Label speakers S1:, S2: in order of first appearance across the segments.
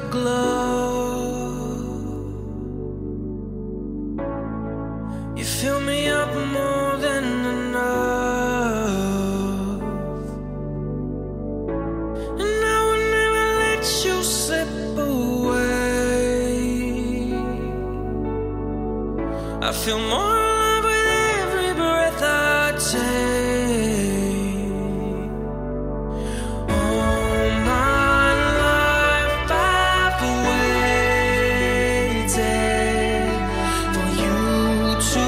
S1: a glove. You fill me up more than enough, and I would never let you slip away. I feel more alive with every breath I take. All my life I've waited for you to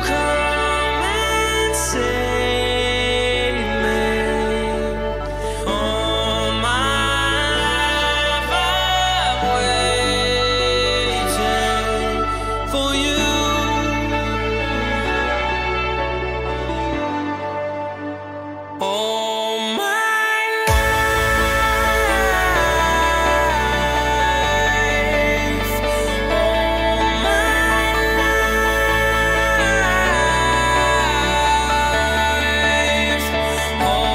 S1: come and save me. All my life I've waited for you. All my life, all my life, all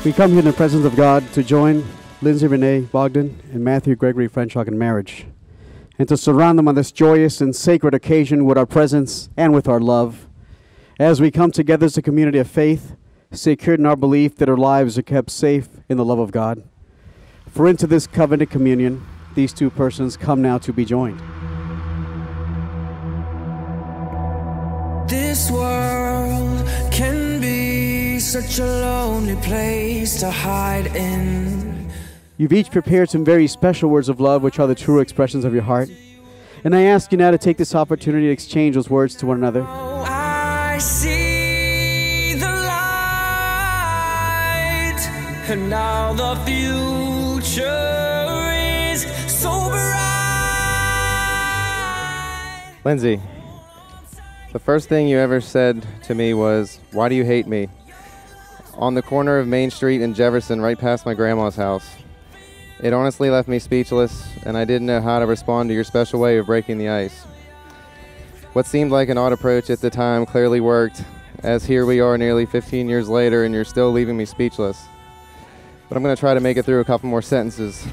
S2: We come here in the presence of God to join Lyndsay, Renee, Bogdan, and Matthew, Gregory, Fränkel in marriage, and to surround them on this joyous and sacred occasion with our presence and with our love. As we come together as a community of faith, secured in our belief that our lives are kept safe in the love of God. For into this covenant communion, these two persons come now to be joined.
S1: This world can be such a lonely place to hide in.
S2: You've each prepared some very special words of love, which are the true expressions of your heart. And I ask you now to take this opportunity to exchange those words to one another.
S1: Oh, I see the light, and now the future is so bright.
S3: Lyndsay, the first thing you ever said to me was, "Why do you hate me?" On the corner of Main Street in Jefferson, right past my grandma's house. It honestly left me speechless, and I didn't know how to respond to your special way of breaking the ice. What seemed like an odd approach at the time clearly worked, as here we are nearly 15 years later and you're still leaving me speechless. But I'm going to try to make it through a couple more sentences.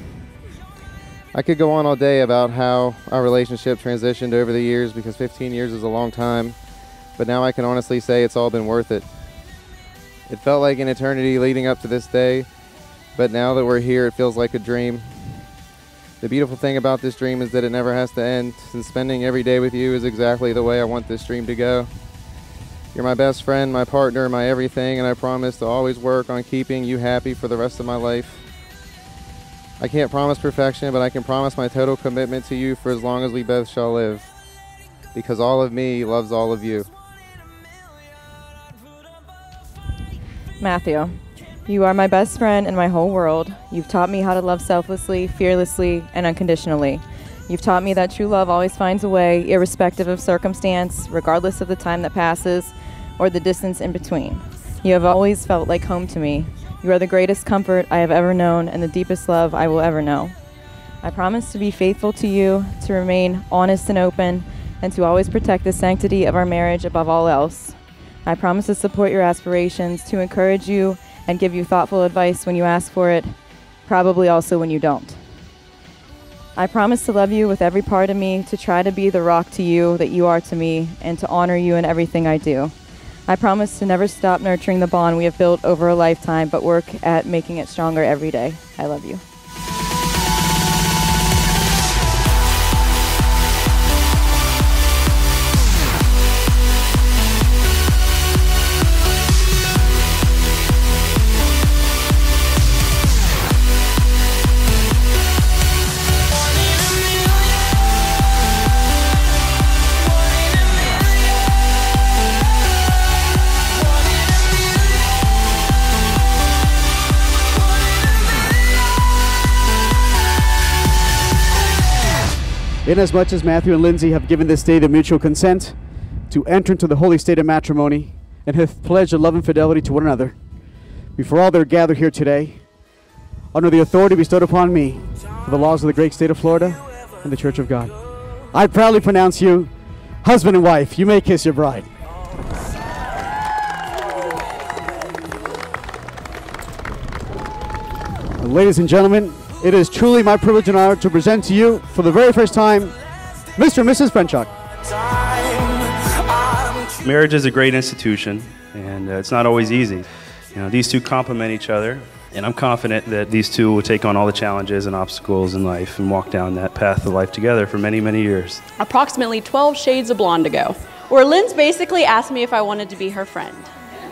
S3: I could go on all day about how our relationship transitioned over the years, because 15 years is a long time, but now I can honestly say it's all been worth it. It felt like an eternity leading up to this day, but now that we're here, it feels like a dream. The beautiful thing about this dream is that it never has to end, since spending every day with you is exactly the way I want this dream to go. You're my best friend, my partner, my everything, and I promise to always work on keeping you happy for the rest of my life. I can't promise perfection, but I can promise my total commitment to you for as long as we both shall live, because all of me loves all of you.
S4: Matthew, you are my best friend and my whole world. You've taught me how to love selflessly, fearlessly, and unconditionally. You've taught me that true love always finds a way, irrespective of circumstance, regardless of the time that passes or the distance in between. You have always felt like home to me. You are the greatest comfort I have ever known and the deepest love I will ever know. I promise to be faithful to you, to remain honest and open, and to always protect the sanctity of our marriage above all else. I promise to support your aspirations, to encourage you and give you thoughtful advice when you ask for it, probably also when you don't. I promise to love you with every part of me, to try to be the rock to you that you are to me, and to honor you in everything I do. I promise to never stop nurturing the bond we have built over a lifetime, but work at making it stronger every day. I love you.
S2: Inasmuch as Matthew and Lyndsay have given this day the mutual consent to enter into the holy state of matrimony and have pledged their love and fidelity to one another, before all that are gathered here today, under the authority bestowed upon me for the laws of the great state of Florida and the Church of God, I proudly pronounce you husband and wife. You may kiss your bride. Ladies and gentlemen, it is truly my privilege and honor to present to you for the very first time Mr. and Mrs. Fränkel.
S5: Marriage is a great institution, and it's not always easy. You know, these two complement each other, and I'm confident that these two will take on all the challenges and obstacles in life and walk down that path of life together for many, many years.
S6: Approximately 12 shades of blonde ago, where Lynn's basically asked me if I wanted to be her friend.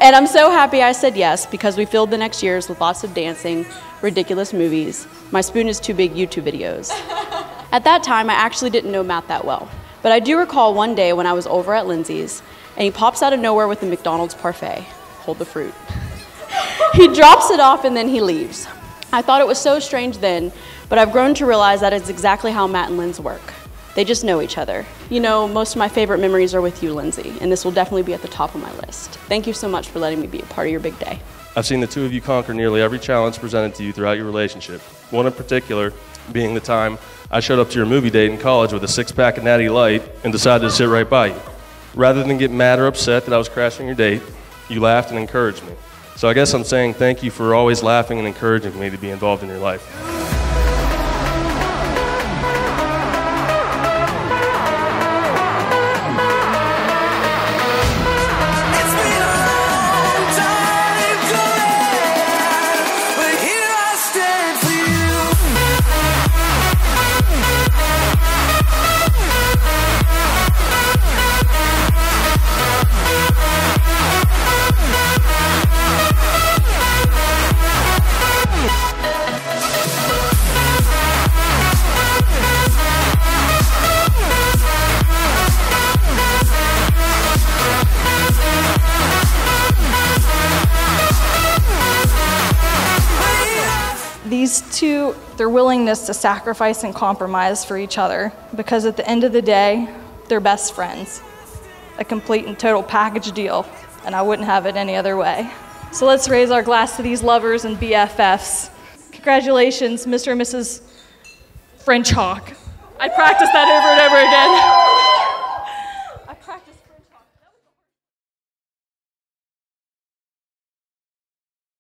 S6: And I'm so happy I said yes, because we filled the next years with lots of dancing, ridiculous movies, My Spoon is Too Big YouTube videos. At that time, I actually didn't know Matt that well, but I do recall one day when I was over at Lyndsay's, and he pops out of nowhere with a McDonald's parfait. Hold the fruit. He drops it off and then he leaves. I thought it was so strange then, but I've grown to realize that it's exactly how Matt and Lynn's work. They just know each other. You know, most of my favorite memories are with you, Lyndsay, and this will definitely be at the top of my list. Thank you so much for letting me be a part of your big day.
S7: I've seen the two of you conquer nearly every challenge presented to you throughout your relationship. One in particular being the time I showed up to your movie date in college with a six-pack of Natty Light and decided to sit right by you. Rather than get mad or upset that I was crashing your date, you laughed and encouraged me. So I guess I'm saying thank you for always laughing and encouraging me to be involved in your life.
S8: These two, their willingness to sacrifice and compromise for each other, because at the end of the day, they're best friends. A complete and total package deal, and I wouldn't have it any other way. So let's raise our glass to these lovers and BFFs. Congratulations, Mr. and Mrs. Fränkel. I practiced that over and over again.